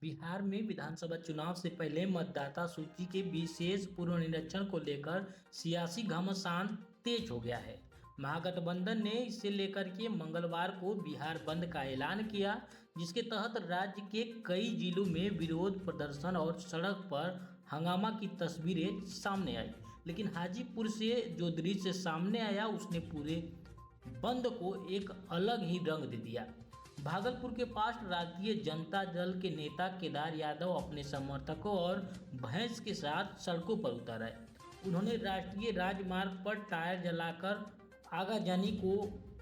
बिहार में विधानसभा चुनाव से पहले मतदाता सूची के विशेष पुनरीक्षण को लेकर सियासी घमासान तेज हो गया है। महागठबंधन ने इसे लेकर के मंगलवार को बिहार बंद का ऐलान किया, जिसके तहत राज्य के कई जिलों में विरोध प्रदर्शन और सड़क पर हंगामा की तस्वीरें सामने आई। लेकिन हाजीपुर से जो दृश्य सामने आया उसने पूरे बंद को एक अलग ही रंग दे दिया। भागलपुर के पास राष्ट्रीय जनता दल के नेता केदार यादव अपने समर्थकों और भैंस के साथ सड़कों पर उतर आए। उन्होंने राष्ट्रीय राजमार्ग पर टायर जलाकर आगजनी को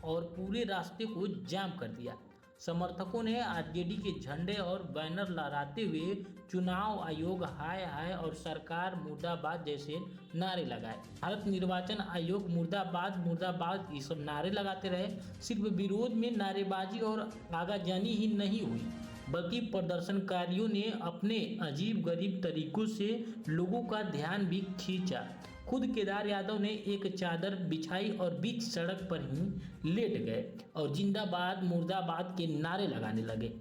और पूरे रास्ते को जाम कर दिया। समर्थकों ने आरजेडी के झंडे और बैनर लहराते हुए चुनाव आयोग हाय हाय और सरकार मुर्दाबाद जैसे नारे लगाए। भारत निर्वाचन आयोग मुर्दाबाद मुर्दाबाद ये सब नारे लगाते रहे। सिर्फ विरोध में नारेबाजी और आगाजनी ही नहीं हुई, बल्कि प्रदर्शनकारियों ने अपने अजीब गरीब तरीकों से लोगों का ध्यान भी खींचा। खुद केदार यादव ने एक चादर बिछाई और बीच सड़क पर ही लेट गए और जिंदाबाद मुर्दाबाद के नारे लगाने लगे।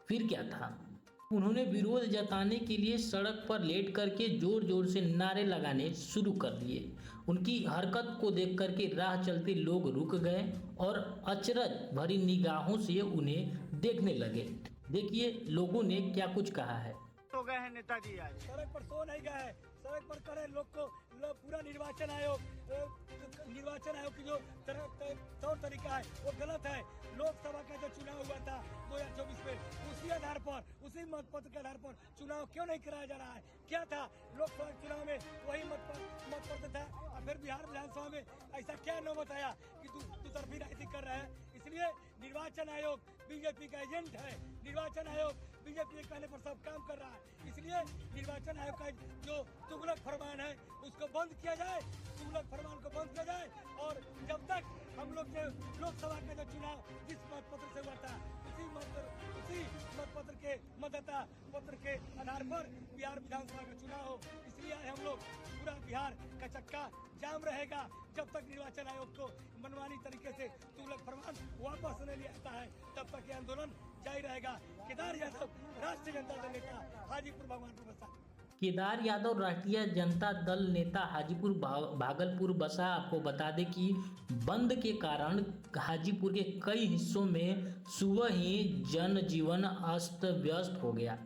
फिर क्या था, उन्होंने विरोध जताने के लिए सड़क पर लेट करके जोर जोर से नारे लगाने शुरू कर दिए। उनकी हरकत को देख करके राह चलते लोग रुक गए और अचरज भरी निगाहों से उन्हें देखने लगे। देखिए लोगों ने क्या कुछ कहा है। तो गए हैं नेताजी आज सड़क पर सो नहीं गए, सड़क पर करे लोग को पूरा निर्वाचन आयोग की जो तौर तरीका है वो गलत है। लोकसभा का जो चुनाव हुआ था 2024 में, उसी आधार पर, उसी मतपत्र के आधार पर चुनाव क्यों नहीं कराया जा रहा है? क्या था लोकसभा चुनाव में वही मतपत्र था और फिर बिहार विधानसभा में ऐसा क्या नौबत आया कि तू तरफी राजनीति कर रहा है? इसलिए निर्वाचन आयोग बीजेपी का एजेंट है। निर्वाचन आयोग बीजेपी के कहने पर सब काम कर रहा है। इसलिए निर्वाचन आयोग का जो तुगलक फरमान है उसको बंद किया जाए, तुगलक फरमान को बंद किया जाए। और जब तक हम लोग के लोकसभा का जो चुनाव जिस मतपत्र से हुआ था उसी मतपत्र के मतदाता पत्र के आधार पर बिहार विधानसभा का चुनाव हो, इसलिए हम लोग पूरा बिहार का चक्का जाम रहेगा जब तक निर्वाचन आयोग को मनमानी तरीके से तुगलक फरमान वापस नहीं लिया जाता है, तब तक ये आंदोलन जारी रहेगा। केदार यादव राष्ट्रीय जनता दल नेता हाजीपुर भगवानपुर बसा। केदार यादव राष्ट्रीय जनता दल नेता हाजीपुर भागलपुर बसा। आपको बता दें कि बंद के कारण हाजीपुर के कई हिस्सों में सुबह ही जनजीवन अस्त व्यस्त हो गया।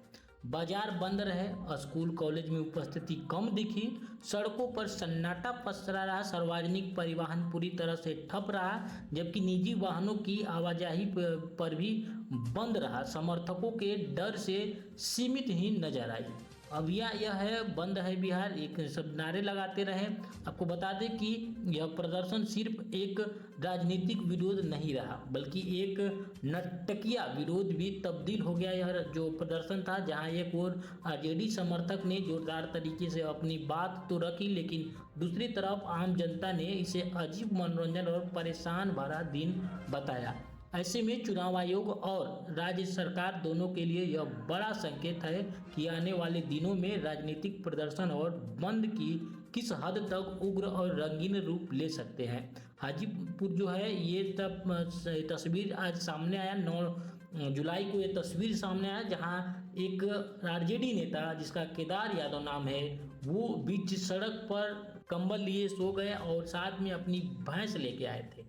बाजार बंद रहे, स्कूल कॉलेज में उपस्थिति कम दिखी, सड़कों पर सन्नाटा पसरा रहा, सार्वजनिक परिवहन पूरी तरह से ठप रहा, जबकि निजी वाहनों की आवाजाही पर भी बंद रहा। समर्थकों के डर से सीमित ही नजर आई। अब यह है बंद है बिहार, एक सब नारे लगाते रहे। आपको बता दें कि यह प्रदर्शन सिर्फ एक राजनीतिक विरोध नहीं रहा, बल्कि एक नाटकीय विरोध भी तब्दील हो गया। यह जो प्रदर्शन था, जहां एक और आरजेडी समर्थक ने जोरदार तरीके से अपनी बात तो रखी, लेकिन दूसरी तरफ आम जनता ने इसे अजीब, मनोरंजन और परेशान भरा दिन बताया। ऐसे में चुनाव आयोग और राज्य सरकार दोनों के लिए यह बड़ा संकेत है कि आने वाले दिनों में राजनीतिक प्रदर्शन और बंद की किस हद तक उग्र और रंगीन रूप ले सकते हैं। हाजीपुर जो है ये तब तस्वीर आज सामने आया, 9 जुलाई को ये तस्वीर सामने आया, जहां एक आरजेडी नेता जिसका केदार यादव नाम है वो बीच सड़क पर कंबल लिए सो गए और साथ में अपनी भैंस लेके आए थे।